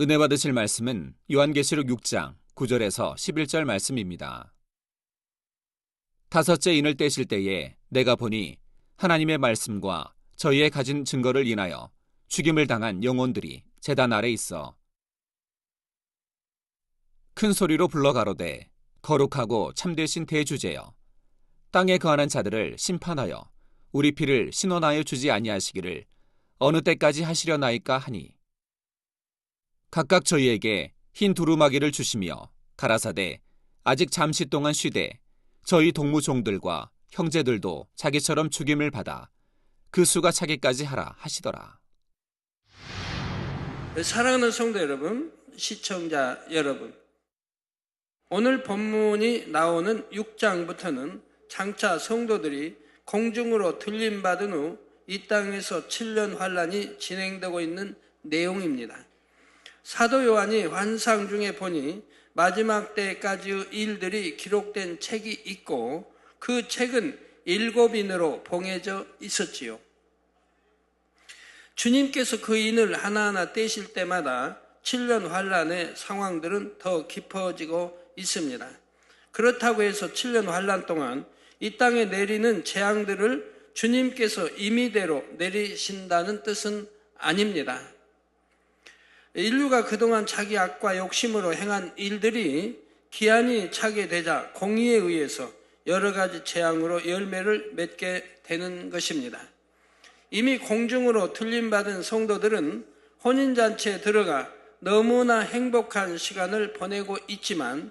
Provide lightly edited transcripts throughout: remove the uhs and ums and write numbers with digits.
은혜 받으실 말씀은 요한계시록 6장 9절에서 11절 말씀입니다. 다섯째 인을 떼실 때에 내가 보니 하나님의 말씀과 저희의 가진 증거를 인하여 죽임을 당한 영혼들이 제단 아래 있어 큰 소리로 불러 가로되 거룩하고 참되신 대주제여 땅에 거하는 자들을 심판하여 우리 피를 신원하여 주지 아니하시기를 어느 때까지 하시려나이까 하니 각각 저희에게 흰 두루마기를 주시며 가라사대 아직 잠시 동안 쉬되 저희 동무종들과 형제들도 자기처럼 죽임을 받아 그 수가 차기까지 하라 하시더라. 사랑하는 성도 여러분, 시청자 여러분, 오늘 본문이 나오는 6장부터는 장차 성도들이 공중으로 들림받은 후 이 땅에서 7년 환란이 진행되고 있는 내용입니다. 사도 요한이 환상 중에 보니 마지막 때까지의 일들이 기록된 책이 있고 그 책은 7인으로 봉해져 있었지요. 주님께서 그 인을 하나하나 떼실 때마다 7년 환란의 상황들은 더 깊어지고 있습니다. 그렇다고 해서 7년 환란 동안 이 땅에 내리는 재앙들을 주님께서 임의대로 내리신다는 뜻은 아닙니다. 인류가 그동안 자기 악과 욕심으로 행한 일들이 기한이 차게 되자 공의에 의해서 여러 가지 재앙으로 열매를 맺게 되는 것입니다. 이미 공중으로 들림받은 성도들은 혼인잔치에 들어가 너무나 행복한 시간을 보내고 있지만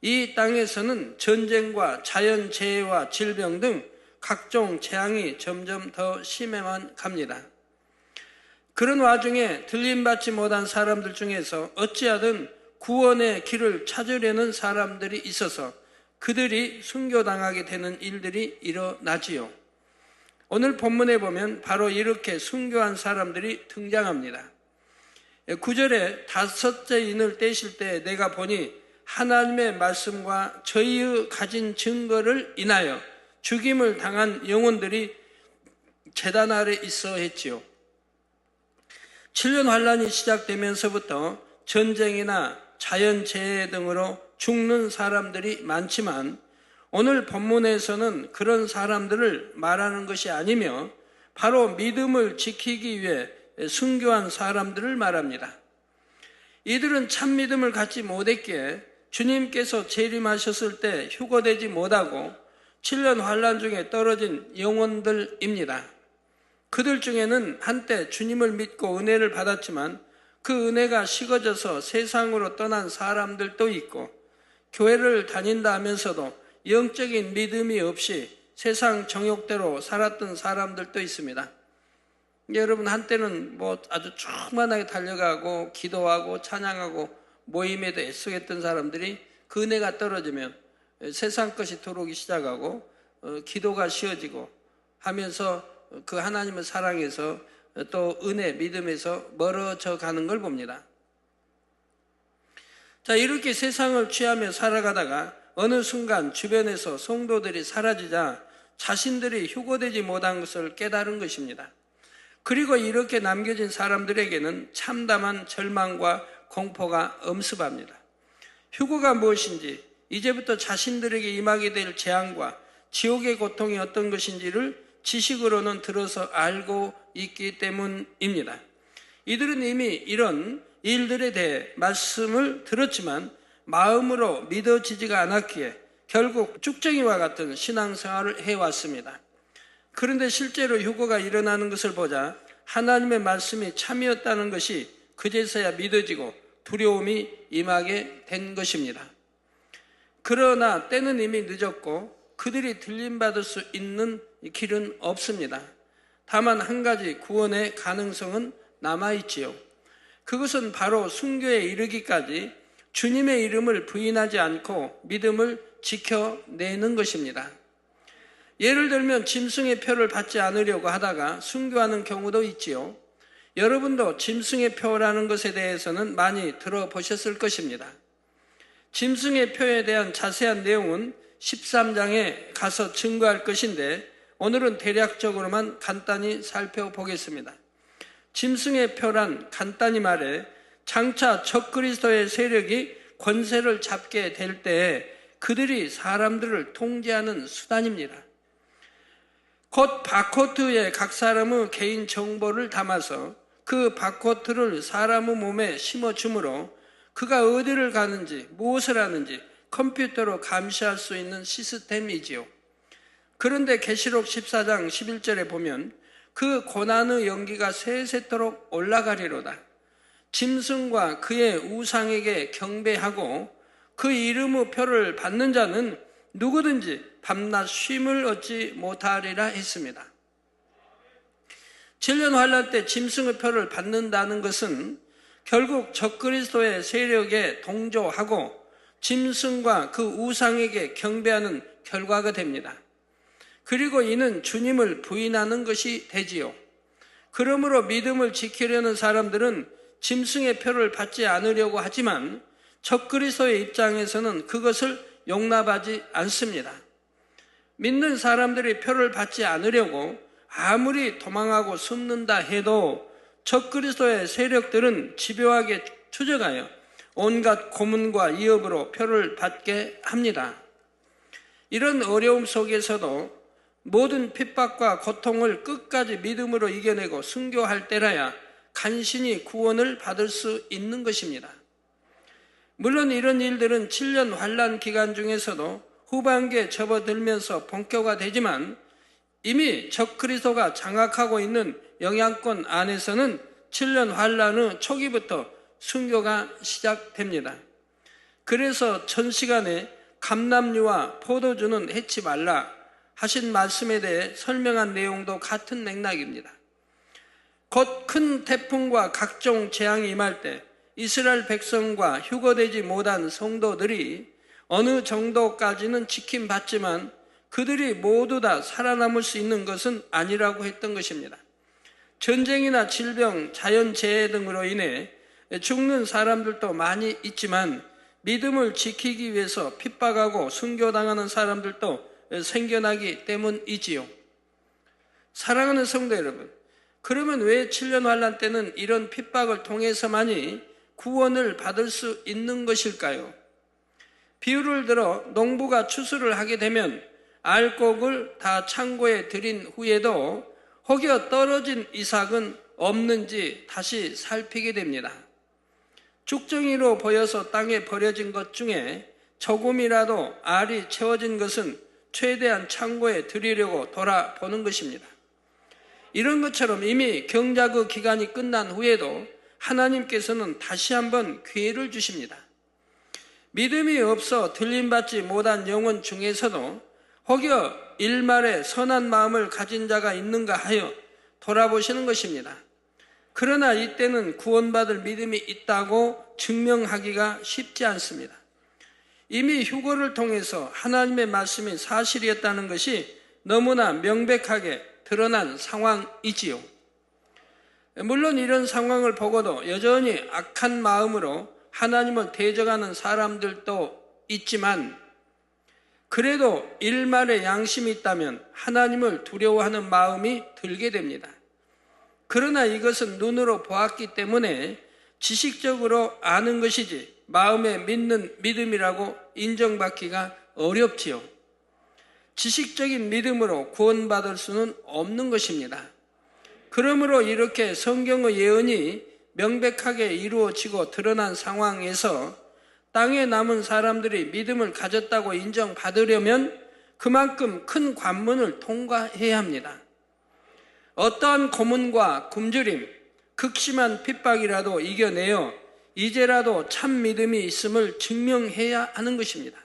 이 땅에서는 전쟁과 자연재해와 질병 등 각종 재앙이 점점 더 심해만 갑니다. 그런 와중에 들림받지 못한 사람들 중에서 어찌하든 구원의 길을 찾으려는 사람들이 있어서 그들이 순교당하게 되는 일들이 일어나지요. 오늘 본문에 보면 바로 이렇게 순교한 사람들이 등장합니다. 9절에 다섯째 인을 떼실 때 내가 보니 하나님의 말씀과 저희의 가진 증거를 인하여 죽임을 당한 영혼들이 제단 아래 있어 했지요. 7년 환란이 시작되면서부터 전쟁이나 자연재해 등으로 죽는 사람들이 많지만 오늘 본문에서는 그런 사람들을 말하는 것이 아니며 바로 믿음을 지키기 위해 순교한 사람들을 말합니다. 이들은 참 믿음을 갖지 못했기에 주님께서 재림하셨을 때 휴거되지 못하고 7년 환란 중에 떨어진 영혼들입니다. 그들 중에는 한때 주님을 믿고 은혜를 받았지만 그 은혜가 식어져서 세상으로 떠난 사람들도 있고 교회를 다닌다 하면서도 영적인 믿음이 없이 세상 정욕대로 살았던 사람들도 있습니다. 여러분, 한때는 아주 충만하게 달려가고 기도하고 찬양하고 모임에도 애쓰겠던 사람들이 그 은혜가 떨어지면 세상 것이 들어오기 시작하고 기도가 쉬어지고 하면서 그 하나님을 사랑해서 또 은혜, 믿음에서 멀어져 가는 걸 봅니다. 자, 이렇게 세상을 취하며 살아가다가 어느 순간 주변에서 성도들이 사라지자 자신들이 휴거되지 못한 것을 깨달은 것입니다. 그리고 이렇게 남겨진 사람들에게는 참담한 절망과 공포가 엄습합니다. 휴거가 무엇인지, 이제부터 자신들에게 임하게 될 재앙과 지옥의 고통이 어떤 것인지를 지식으로는 들어서 알고 있기 때문입니다. 이들은 이미 이런 일들에 대해 말씀을 들었지만 마음으로 믿어지지가 않았기에 결국 쭉정이와 같은 신앙생활을 해왔습니다. 그런데 실제로 휴거가 일어나는 것을 보자 하나님의 말씀이 참이었다는 것이 그제서야 믿어지고 두려움이 임하게 된 것입니다. 그러나 때는 이미 늦었고 그들이 들림받을 수 있는 길은 없습니다. 다만 한 가지 구원의 가능성은 남아있지요. 그것은 바로 순교에 이르기까지 주님의 이름을 부인하지 않고 믿음을 지켜내는 것입니다. 예를 들면 짐승의 표를 받지 않으려고 하다가 순교하는 경우도 있지요. 여러분도 짐승의 표라는 것에 대해서는 많이 들어보셨을 것입니다. 짐승의 표에 대한 자세한 내용은 13장에 가서 증거할 것인데 오늘은 대략적으로만 간단히 살펴보겠습니다. 짐승의 표란 간단히 말해 장차 적그리스도의 세력이 권세를 잡게 될 때 그들이 사람들을 통제하는 수단입니다. 곧 바코트에 각 사람의 개인 정보를 담아서 그 바코트를 사람의 몸에 심어주므로 그가 어디를 가는지 무엇을 하는지 컴퓨터로 감시할 수 있는 시스템이지요. 그런데 계시록 14장 11절에 보면 그 고난의 연기가 세세토록 올라가리로다. 짐승과 그의 우상에게 경배하고 그 이름의 표를 받는 자는 누구든지 밤낮 쉼을 얻지 못하리라 했습니다. 7년 환란 때 짐승의 표를 받는다는 것은 결국 적그리스도의 세력에 동조하고 짐승과 그 우상에게 경배하는 결과가 됩니다. 그리고 이는 주님을 부인하는 것이 되지요. 그러므로 믿음을 지키려는 사람들은 짐승의 표를 받지 않으려고 하지만 적그리스도의 입장에서는 그것을 용납하지 않습니다. 믿는 사람들이 표를 받지 않으려고 아무리 도망하고 숨는다 해도 적그리스도의 세력들은 집요하게 추적하여 온갖 고문과 위협으로 표를 받게 합니다. 이런 어려움 속에서도 모든 핍박과 고통을 끝까지 믿음으로 이겨내고 순교할 때라야 간신히 구원을 받을 수 있는 것입니다. 물론 이런 일들은 7년 환란 기간 중에서도 후반기에 접어들면서 본격화되지만 이미 적그리스도가 장악하고 있는 영향권 안에서는 7년 환란의 초기부터 순교가 시작됩니다. 그래서 전 시간에 감람류와 포도주는 해치 말라 하신 말씀에 대해 설명한 내용도 같은 맥락입니다. 곧 큰 태풍과 각종 재앙이 임할 때 이스라엘 백성과 휴거되지 못한 성도들이 어느 정도까지는 지킴받지만 그들이 모두 다 살아남을 수 있는 것은 아니라고 했던 것입니다. 전쟁이나 질병, 자연재해 등으로 인해 죽는 사람들도 많이 있지만 믿음을 지키기 위해서 핍박하고 순교당하는 사람들도 생겨나기 때문이지요. 사랑하는 성도 여러분, 그러면 왜 7년 환란 때는 이런 핍박을 통해서만이 구원을 받을 수 있는 것일까요? 비유를 들어 농부가 추수를 하게 되면 알곡을 다 창고에 들인 후에도 혹여 떨어진 이삭은 없는지 다시 살피게 됩니다. 쭉정이로 보여서 땅에 버려진 것 중에 조금이라도 알이 채워진 것은 최대한 창고에 들이려고 돌아보는 것입니다. 이런 것처럼 이미 경작의 기간이 끝난 후에도 하나님께서는 다시 한번 기회를 주십니다. 믿음이 없어 들림받지 못한 영혼 중에서도 혹여 일말에 선한 마음을 가진 자가 있는가 하여 돌아보시는 것입니다. 그러나 이때는 구원받을 믿음이 있다고 증명하기가 쉽지 않습니다. 이미 휴거를 통해서 하나님의 말씀이 사실이었다는 것이 너무나 명백하게 드러난 상황이지요. 물론 이런 상황을 보고도 여전히 악한 마음으로 하나님을 대적하는 사람들도 있지만 그래도 일말의 양심이 있다면 하나님을 두려워하는 마음이 들게 됩니다. 그러나 이것은 눈으로 보았기 때문에 지식적으로 아는 것이지 마음에 믿는 믿음이라고 인정받기가 어렵지요. 지식적인 믿음으로 구원받을 수는 없는 것입니다. 그러므로 이렇게 성경의 예언이 명백하게 이루어지고 드러난 상황에서 땅에 남은 사람들이 믿음을 가졌다고 인정받으려면 그만큼 큰 관문을 통과해야 합니다. 어떠한 고문과 굶주림, 극심한 핍박이라도 이겨내어 이제라도 참 믿음이 있음을 증명해야 하는 것입니다.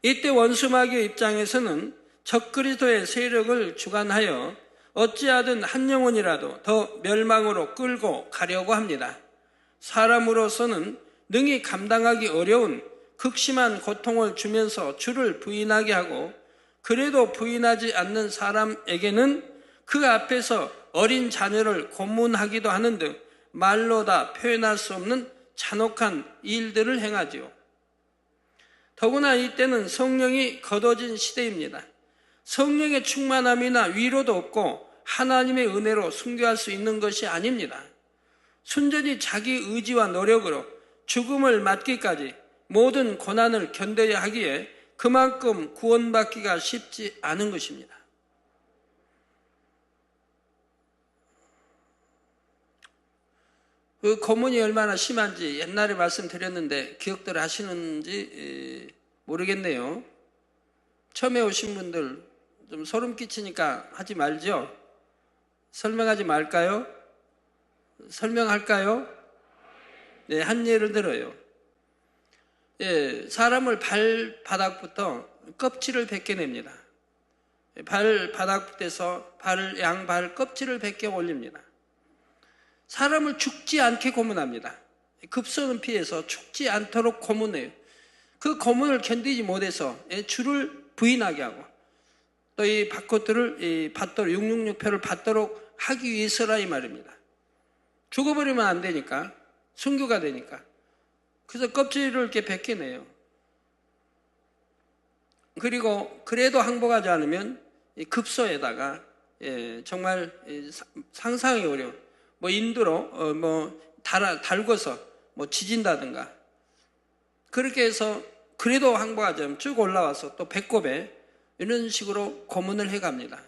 이때 원수마귀의 입장에서는 적그리스도의 세력을 주관하여 어찌하든 한 영혼이라도 더 멸망으로 끌고 가려고 합니다. 사람으로서는 능히 감당하기 어려운 극심한 고통을 주면서 주를 부인하게 하고 그래도 부인하지 않는 사람에게는 그 앞에서 어린 자녀를 고문하기도 하는 등 말로 다 표현할 수 없는 잔혹한 일들을 행하지요. 더구나 이때는 성령이 거둬진 시대입니다. 성령의 충만함이나 위로도 없고 하나님의 은혜로 순교할 수 있는 것이 아닙니다. 순전히 자기 의지와 노력으로 죽음을 맞기까지 모든 고난을 견뎌야 하기에 그만큼 구원받기가 쉽지 않은 것입니다. 그 고문이 얼마나 심한지 옛날에 말씀드렸는데 기억들 하시는지 모르겠네요. 처음에 오신 분들 좀 소름 끼치니까 하지 말죠? 설명하지 말까요? 설명할까요? 네, 한 예를 들어요. 사람을 발바닥부터 껍질을 벗겨냅니다. 발바닥부터 양발 껍질을 벗겨 올립니다. 사람을 죽지 않게 고문합니다. 급소는 피해서 죽지 않도록 고문해요. 그 고문을 견디지 못해서 줄을 부인하게 하고 또 이 바코트를 받도록 666표를 받도록 하기 위해서라 이 말입니다. 죽어버리면 안 되니까, 순교가 되니까. 그래서 껍질을 이렇게 벗겨내요. 그리고 그래도 항복하지 않으면 급소에다가 정말 상상이 어려운 인두로 달궈서 지진다든가 그렇게 해서 그래도 항복하지 않으면 쭉 올라와서 또 배꼽에 이런 식으로 고문을 해갑니다.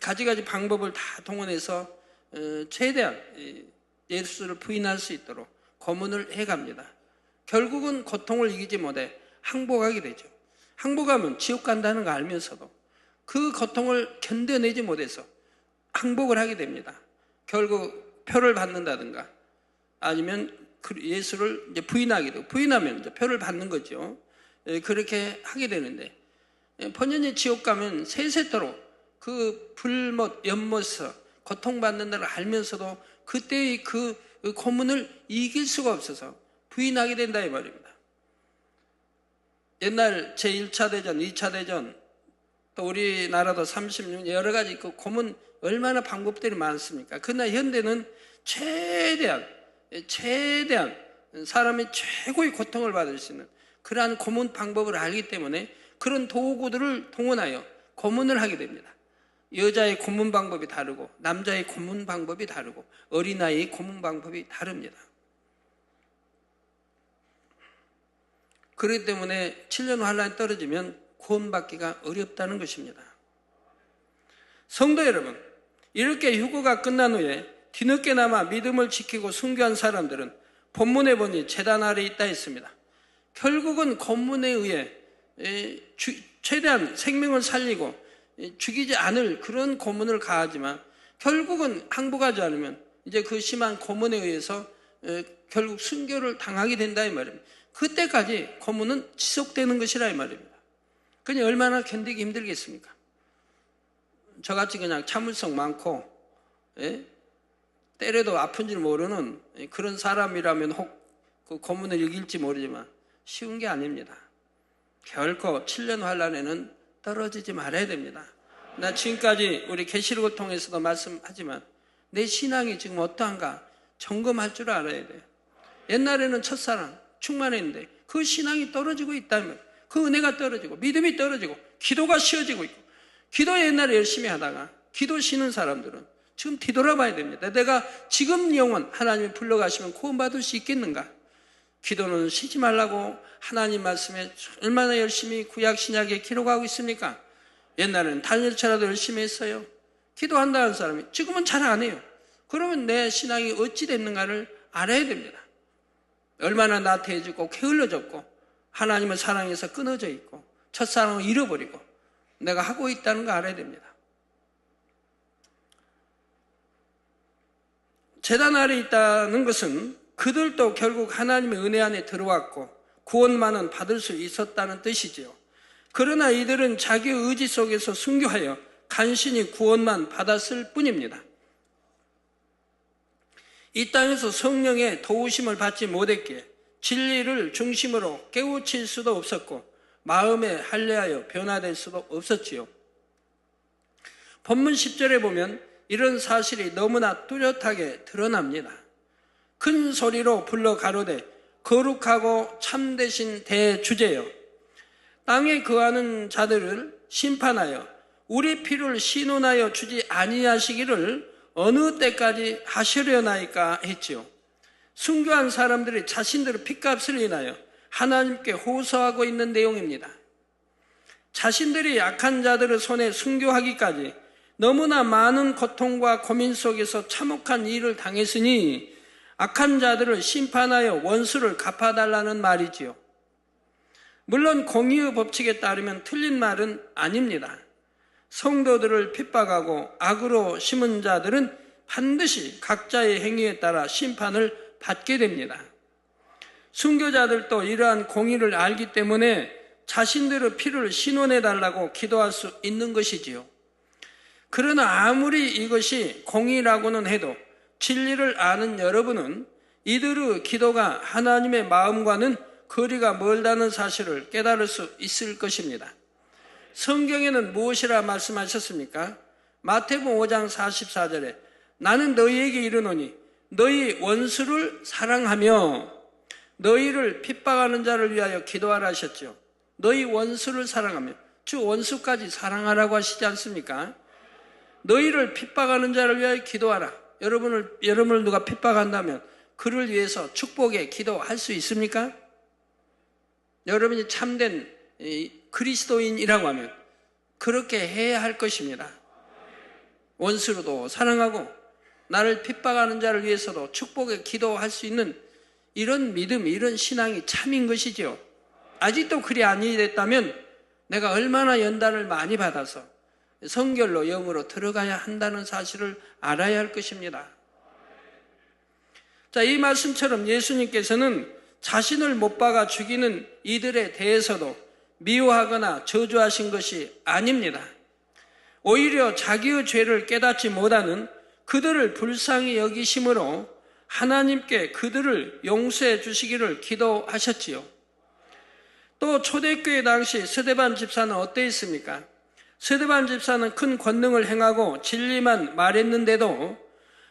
가지가지 방법을 다 동원해서 최대한 예수를 부인할 수 있도록 고문을 해갑니다. 결국은 고통을 이기지 못해 항복하게 되죠. 항복하면 지옥 간다는 거 알면서도 그 고통을 견뎌내지 못해서 항복을 하게 됩니다. 결국 표를 받는다든가 아니면 예수를 이제 부인하게 되고 부인하면 이제 표를 받는 거죠. 그렇게 하게 되는데 번연히 지옥 가면 세세토록 그 불못, 연못에서 고통받는 걸 알면서도 그때의 그 고문을 이길 수가 없어서 부인하게 된다 이 말입니다. 옛날 제1차 대전, 2차 대전 또 우리나라도 36년 여러 가지 그 고문 얼마나 방법들이 많습니까? 그러나 현대는 최대한 사람이 최고의 고통을 받을 수 있는 그러한 고문 방법을 알기 때문에 그런 도구들을 동원하여 고문을 하게 됩니다. 여자의 고문 방법이 다르고 남자의 고문 방법이 다르고 어린아이의 고문 방법이 다릅니다. 그렇기 때문에 7년 환란이 떨어지면 구원받기가 어렵다는 것입니다. 성도 여러분, 이렇게 휴거가 끝난 후에 뒤늦게나마 믿음을 지키고 순교한 사람들은 본문에 보니 제단 아래 있다 했습니다. 결국은 고문에 의해 최대한 생명을 살리고 죽이지 않을 그런 고문을 가하지만 결국은 항복하지 않으면 이제 그 심한 고문에 의해서 결국 순교를 당하게 된다 이 말입니다. 그때까지 고문은 지속되는 것이라 이 말입니다. 그냥 얼마나 견디기 힘들겠습니까? 저같이 그냥 참을성 많고 때려도 아픈 줄 모르는 그런 사람이라면 혹 그 고문을 이길지 모르지만 쉬운 게 아닙니다. 결코 7년 환란에는 떨어지지 말아야 됩니다. 나 지금까지 우리 계시록을 통해서도 말씀하지만 내 신앙이 지금 어떠한가 점검할 줄 알아야 돼요. 옛날에는 첫사랑 충만했는데 그 신앙이 떨어지고 있다면 그 은혜가 떨어지고 믿음이 떨어지고 기도가 쉬어지고 있고 기도 옛날에 열심히 하다가 기도 쉬는 사람들은 지금 뒤돌아봐야 됩니다. 내가 지금 영혼 하나님이 불러가시면 구원받을 수 있겠는가? 기도는 쉬지 말라고 하나님 말씀에 얼마나 열심히 구약 신약에 기록하고 있습니까? 옛날에는 단일체라도 열심히 했어요. 기도한다는 사람이 지금은 잘 안 해요. 그러면 내 신앙이 어찌 됐는가를 알아야 됩니다. 얼마나 나태해지고 게을러졌고 하나님을 사랑해서 끊어져 있고 첫사랑을 잃어버리고 내가 하고 있다는 거 알아야 됩니다. 제단 아래 있다는 것은 그들도 결국 하나님의 은혜 안에 들어왔고 구원만은 받을 수 있었다는 뜻이지요. 그러나 이들은 자기 의지 속에서 순교하여 간신히 구원만 받았을 뿐입니다. 이 땅에서 성령의 도우심을 받지 못했기에 진리를 중심으로 깨우칠 수도 없었고 마음에 할례하여 변화될 수도 없었지요. 본문 10절에 보면 이런 사실이 너무나 뚜렷하게 드러납니다. 큰 소리로 불러 가로되 거룩하고 참되신 대주제여 땅에 거하는 자들을 심판하여 우리 피를 신원하여 주지 아니하시기를 어느 때까지 하시려나이까 했지요. 순교한 사람들이 자신들의 핏값을 인하여 하나님께 호소하고 있는 내용입니다. 자신들이 약한 자들의 손에 순교하기까지 너무나 많은 고통과 고민 속에서 참혹한 일을 당했으니 악한 자들을 심판하여 원수를 갚아달라는 말이지요. 물론 공의의 법칙에 따르면 틀린 말은 아닙니다. 성도들을 핍박하고 악으로 심은 자들은 반드시 각자의 행위에 따라 심판을 받게 됩니다. 순교자들도 이러한 공의를 알기 때문에 자신들의 피를 신원해달라고 기도할 수 있는 것이지요. 그러나 아무리 이것이 공의라고는 해도 진리를 아는 여러분은 이들의 기도가 하나님의 마음과는 거리가 멀다는 사실을 깨달을 수 있을 것입니다. 성경에는 무엇이라 말씀하셨습니까? 마태복음 5장 44절에 나는 너희에게 이르노니 너희 원수를 사랑하며 너희를 핍박하는 자를 위하여 기도하라 하셨죠. 너희 원수를 사랑하며, 주 원수까지 사랑하라고 하시지 않습니까? 너희를 핍박하는 자를 위하여 기도하라. 여러분을 누가 핍박한다면 그를 위해서 축복의 기도할 수 있습니까? 여러분이 참된 그리스도인이라고 하면 그렇게 해야 할 것입니다. 원수로도 사랑하고 나를 핍박하는 자를 위해서도 축복의 기도할 수 있는 이런 믿음, 이런 신앙이 참인 것이죠. 아직도 그리 아니됐다면 내가 얼마나 연단을 많이 받아서 성결로 영으로 들어가야 한다는 사실을 알아야 할 것입니다. 자, 이 말씀처럼 예수님께서는 자신을 못 박아 죽이는 이들에 대해서도 미워하거나 저주하신 것이 아닙니다. 오히려 자기의 죄를 깨닫지 못하는 그들을 불쌍히 여기심으로 하나님께 그들을 용서해 주시기를 기도하셨지요. 또 초대교회 당시 스데반 집사는 어떠했습니까? 스데반 집사는 큰 권능을 행하고 진리만 말했는데도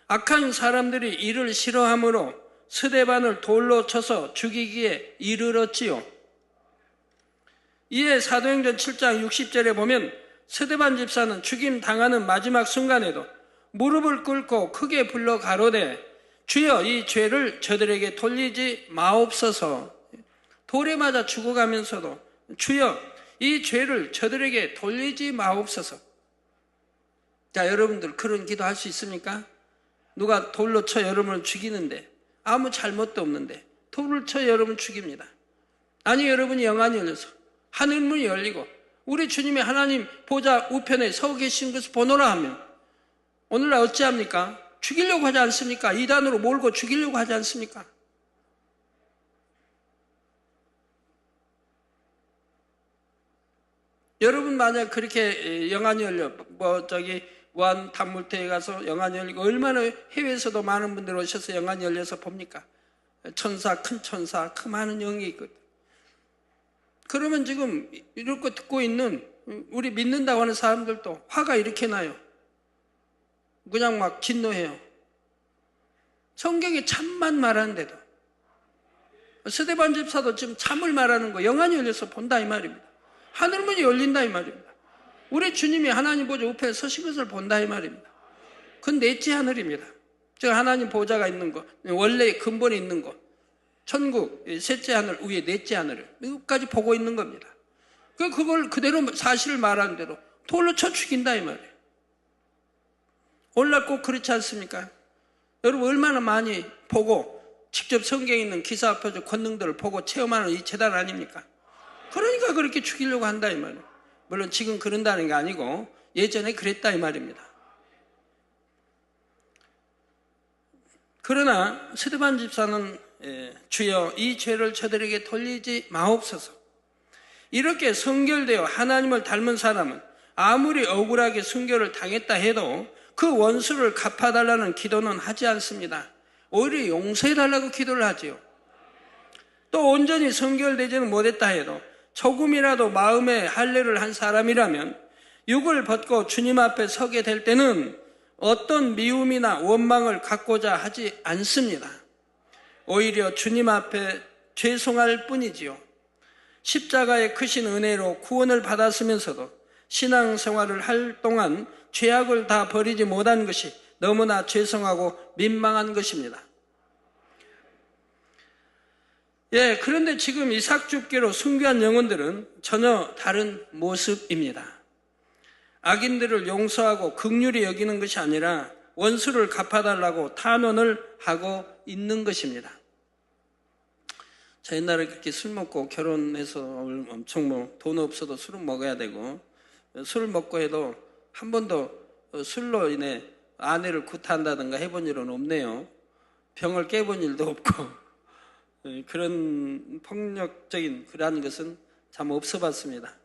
악한 사람들이 이를 싫어하므로 스데반을 돌로 쳐서 죽이기에 이르렀지요. 이에 사도행전 7장 60절에 보면 스데반 집사는 죽임 당하는 마지막 순간에도 무릎을 꿇고 크게 불러 가로되 주여 이 죄를 저들에게 돌리지 마옵소서. 돌에 맞아 죽어가면서도 주여 이 죄를 저들에게 돌리지 마옵소서. 자, 여러분들 그런 기도 할 수 있습니까? 누가 돌로 쳐 여러분을 죽이는데 아무 잘못도 없는데 돌을 쳐 여러분 죽입니다. 아니, 여러분이 영안이 열려서 하늘문이 열리고 우리 주님이 하나님 보좌 우편에 서 계신 것을 보노라 하면 오늘날 어찌합니까? 죽이려고 하지 않습니까? 이단으로 몰고 죽이려고 하지 않습니까? 여러분 만약 그렇게 영안이 열려 무한 단물터에 가서 영안이 열리고 얼마나 해외에서도 많은 분들 오셔서 영안이 열려서 봅니까? 천사, 큰 천사, 그 많은 영이 있거든. 그러면 지금 이럴 거 듣고 있는 우리 믿는다고 하는 사람들도 화가 이렇게 나요. 그냥 막 진노해요. 성경에 참만 말하는데도 스데반 집사도 지금 참을 말하는 거 영안이 열려서 본다 이 말입니다. 하늘문이 열린다 이 말입니다. 우리 주님이 하나님 보좌 우편에 서신 것을 본다 이 말입니다. 그건 넷째 하늘입니다. 즉 하나님 보좌가 있는 것, 원래 근본에 있는 것, 천국 셋째 하늘 위에 넷째 하늘을 이것까지 보고 있는 겁니다. 그걸 그대로 사실을 말하는 대로 돌로 쳐 죽인다 이 말이에요. 오늘날 꼭 그렇지 않습니까? 여러분 얼마나 많이 보고 직접 성경에 있는 기사표적 권능들을 보고 체험하는 이 재단 아닙니까? 그러니까 그렇게 죽이려고 한다 이 말이에요. 물론 지금 그런다는 게 아니고 예전에 그랬다 이 말입니다. 그러나 스데반 집사는 주여 이 죄를 저들에게 돌리지 마옵소서. 이렇게 성결되어 하나님을 닮은 사람은 아무리 억울하게 순교를 당했다 해도 그 원수를 갚아달라는 기도는 하지 않습니다. 오히려 용서해달라고 기도를 하지요. 또 온전히 성결되지는 못했다 해도 조금이라도 마음에 할례를 한 사람이라면 육을 벗고 주님 앞에 서게 될 때는 어떤 미움이나 원망을 갖고자 하지 않습니다. 오히려 주님 앞에 죄송할 뿐이지요. 십자가의 크신 은혜로 구원을 받았으면서도 신앙생활을 할 동안 죄악을 다 버리지 못한 것이 너무나 죄송하고 민망한 것입니다. 그런데 지금 이삭 줍기로 순교한 영혼들은 전혀 다른 모습입니다. 악인들을 용서하고 긍휼히 여기는 것이 아니라 원수를 갚아달라고 탄원을 하고 있는 것입니다. 저 옛날에 그렇게 술 먹고 결혼해서 엄청 돈 없어도 술은 먹어야 되고, 술을 먹고 해도 한 번도 술로 인해 아내를 구타한다든가 해본 일은 없네요. 병을 깨본 일도 없고, 그런 폭력적인 그러한 것은 참 없어 봤습니다.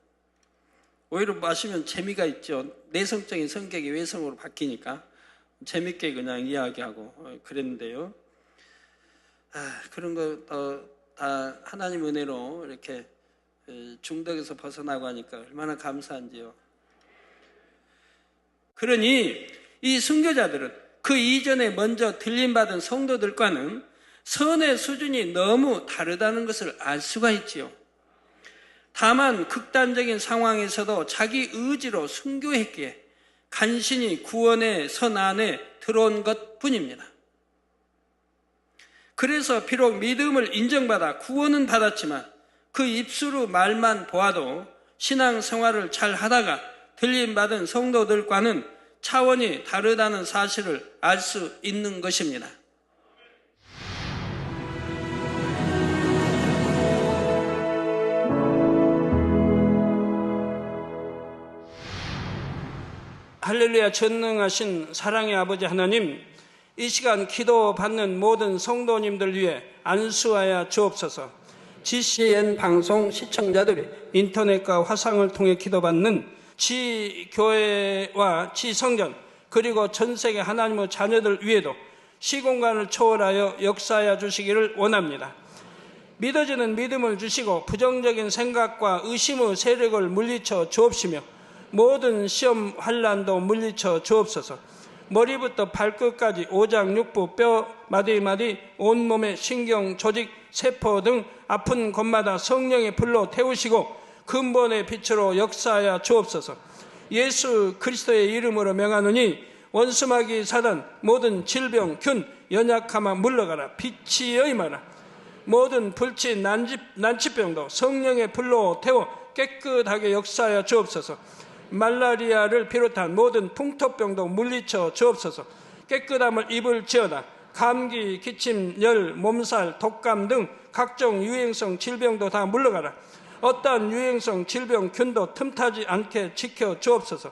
오히려 마시면 재미가 있죠. 내성적인 성격이 외성으로 바뀌니까 재밌게 그냥 이야기하고 그랬는데요. 그런 거 다 하나님 은혜로 이렇게 중독에서 벗어나고 하니까 얼마나 감사한지요. 그러니 이 순교자들은 그 이전에 먼저 들림받은 성도들과는 선의 수준이 너무 다르다는 것을 알 수가 있지요. 다만 극단적인 상황에서도 자기 의지로 순교했기에 간신히 구원의 선 안에 들어온 것뿐입니다. 그래서 비록 믿음을 인정받아 구원은 받았지만 그 입술로 말만 보아도 신앙생활을 잘 하다가 들림받은 성도들과는 차원이 다르다는 사실을 알 수 있는 것입니다. 할렐루야. 전능하신 사랑의 아버지 하나님, 이 시간 기도받는 모든 성도님들 위해 안수하여 주옵소서. GCN 방송 시청자들이 인터넷과 화상을 통해 기도받는 지교회와 지성전 그리고 전세계 하나님의 자녀들 위에도 시공간을 초월하여 역사하여 주시기를 원합니다. 믿어지는 믿음을 주시고 부정적인 생각과 의심의 세력을 물리쳐 주옵시며 모든 시험 환난도 물리쳐 주옵소서. 머리부터 발끝까지 오장육부, 뼈, 마디마디, 온몸의 신경, 조직, 세포 등 아픈 곳마다 성령의 불로 태우시고 근본의 빛으로 역사하여 주옵소서. 예수 그리스도의 이름으로 명하노니 원수마귀 사단 모든 질병, 균, 연약함아 물러가라. 빛이 여임하라. 모든 불치, 난치병도 성령의 불로 태워 깨끗하게 역사하여 주옵소서. 말라리아를 비롯한 모든 풍토병도 물리쳐 주옵소서. 깨끗함을 입을지어다. 감기, 기침, 열, 몸살, 독감 등 각종 유행성 질병도 다 물러가라. 어떠한 유행성 질병, 균도 틈타지 않게 지켜 주옵소서.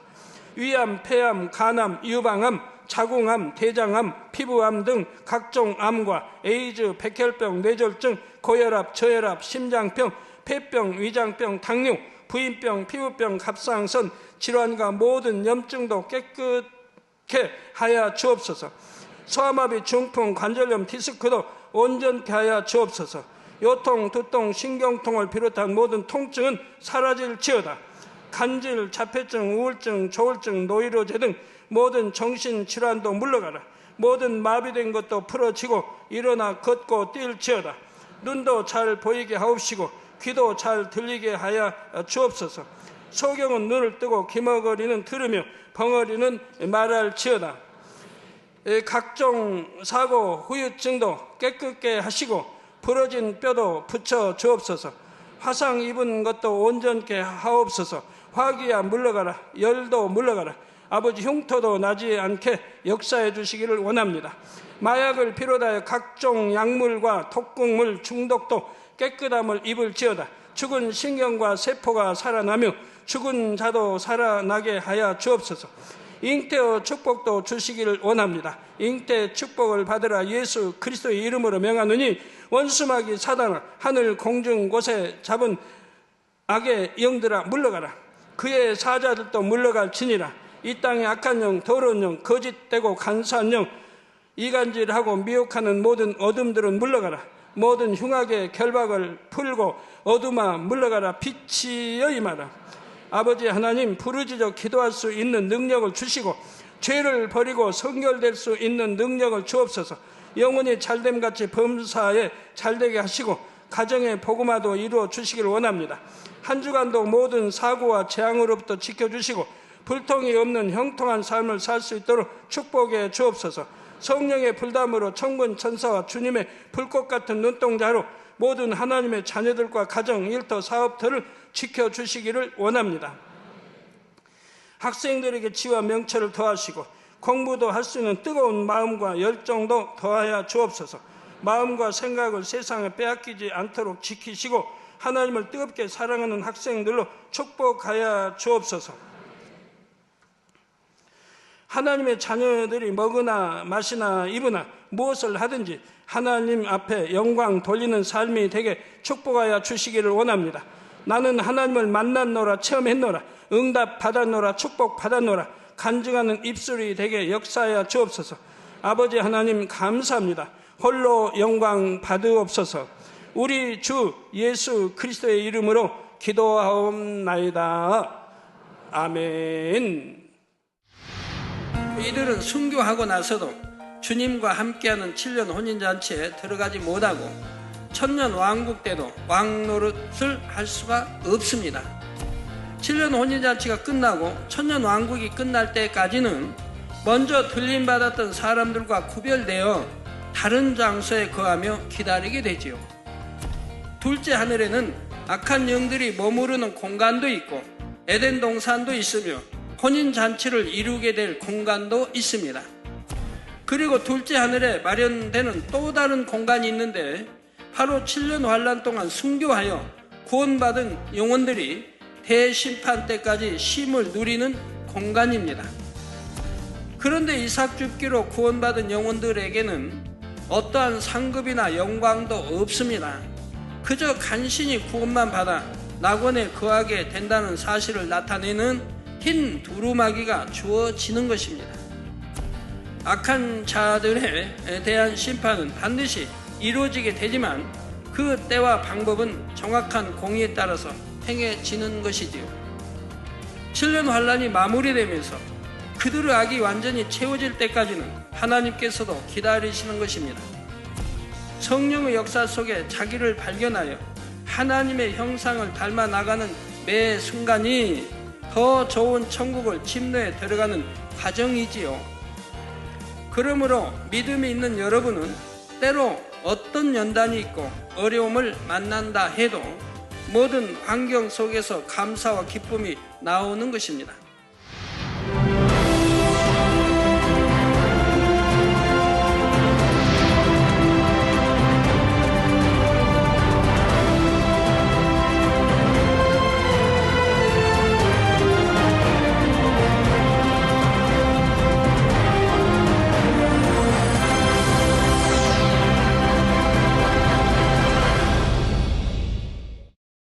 위암, 폐암, 간암, 유방암, 자궁암, 대장암, 피부암 등 각종 암과 에이즈, 백혈병, 뇌졸중, 고혈압, 저혈압, 심장병, 폐병, 위장병, 당뇨, 부인병, 피부병, 갑상선, 질환과 모든 염증도 깨끗게 하여 주옵소서. 소아마비, 중풍, 관절염, 디스크도 온전케 하여 주옵소서. 요통, 두통, 신경통을 비롯한 모든 통증은 사라질지어다. 간질, 자폐증, 우울증, 조울증, 노이로제 등 모든 정신질환도 물러가라. 모든 마비된 것도 풀어지고 일어나 걷고 뛸지어다. 눈도 잘 보이게 하옵시고 귀도 잘 들리게 하여 주옵소서. 소경은 눈을 뜨고 기머거리는 들으며 벙어리는 말할지어다. 각종 사고, 후유증도 깨끗게 하시고 부러진 뼈도 붙여 주옵소서. 화상 입은 것도 온전케 하옵소서. 화기야 물러가라. 열도 물러가라. 아버지 흉터도 나지 않게 역사해 주시기를 원합니다. 마약을 비롯하여 각종 약물과 독극물 중독도 깨끗함을 입을지어다. 죽은 신경과 세포가 살아나며 죽은 자도 살아나게 하여 주옵소서. 잉태의 축복도 주시기를 원합니다. 잉태 축복을 받으라. 예수 그리스도의 이름으로 명하노니 원수마귀 사단아 하늘 공중 곳에 잡은 악의 영들아 물러가라. 그의 사자들도 물러갈지니라. 이 땅의 악한 영, 더러운 영, 거짓되고 간사한 영, 이간질하고 미혹하는 모든 어둠들은 물러가라. 모든 흉악의 결박을 풀고 어둠아 물러가라. 빛이 여임하라. 아버지 하나님, 부르짖어 기도할 수 있는 능력을 주시고 죄를 버리고 성결될 수 있는 능력을 주옵소서. 영혼이 잘됨같이 범사에 잘되게 하시고 가정의 복음화도 이루어 주시기를 원합니다. 한 주간도 모든 사고와 재앙으로부터 지켜주시고 불통이 없는 형통한 삶을 살 수 있도록 축복해 주옵소서. 성령의 불담으로 천군 천사와 주님의 불꽃 같은 눈동자로 모든 하나님의 자녀들과 가정, 일터, 사업터를 지켜주시기를 원합니다. 학생들에게 지와 명철을 더하시고 공부도 할 수 있는 뜨거운 마음과 열정도 더하여 주옵소서. 마음과 생각을 세상에 빼앗기지 않도록 지키시고 하나님을 뜨겁게 사랑하는 학생들로 축복하여 주옵소서. 하나님의 자녀들이 먹으나 마시나 입으나 무엇을 하든지 하나님 앞에 영광 돌리는 삶이 되게 축복하여 주시기를 원합니다. 나는 하나님을 만났노라, 체험했노라, 응답 받았노라, 축복 받았노라, 간증하는 입술이 되게 역사하여 주옵소서. 아버지 하나님 감사합니다. 홀로 영광 받으옵소서. 우리 주 예수 그리스도의 이름으로 기도하옵나이다. 아멘. 이들은 순교하고 나서도 주님과 함께하는 7년 혼인잔치에 들어가지 못하고 천년 왕국 때도 왕 노릇을 할 수가 없습니다. 7년 혼인잔치가 끝나고 천년 왕국이 끝날 때까지는 먼저 들림받았던 사람들과 구별되어 다른 장소에 거하며 기다리게 되지요. 둘째 하늘에는 악한 영들이 머무르는 공간도 있고 에덴 동산도 있으며 혼인잔치를 이루게 될 공간도 있습니다. 그리고 둘째 하늘에 마련되는 또 다른 공간이 있는데 바로 7년 환란 동안 순교하여 구원받은 영혼들이 대심판 때까지 쉼을 누리는 공간입니다. 그런데 이삭 줍기로 구원받은 영혼들에게는 어떠한 상급이나 영광도 없습니다. 그저 간신히 구원만 받아 낙원에 거하게 된다는 사실을 나타내는 흰 두루마기가 주어지는 것입니다. 악한 자들에 대한 심판은 반드시 이루어지게 되지만 그 때와 방법은 정확한 공의에 따라서 행해지는 것이지요. 7년 환란이 마무리되면서 그들의 악이 완전히 채워질 때까지는 하나님께서도 기다리시는 것입니다. 성령의 역사 속에 자기를 발견하여 하나님의 형상을 닮아 나가는 매 순간이 더 좋은 천국을 침노에 들어가는 과정이지요. 그러므로 믿음이 있는 여러분은 때로 어떤 연단이 있고 어려움을 만난다 해도 모든 환경 속에서 감사와 기쁨이 나오는 것입니다.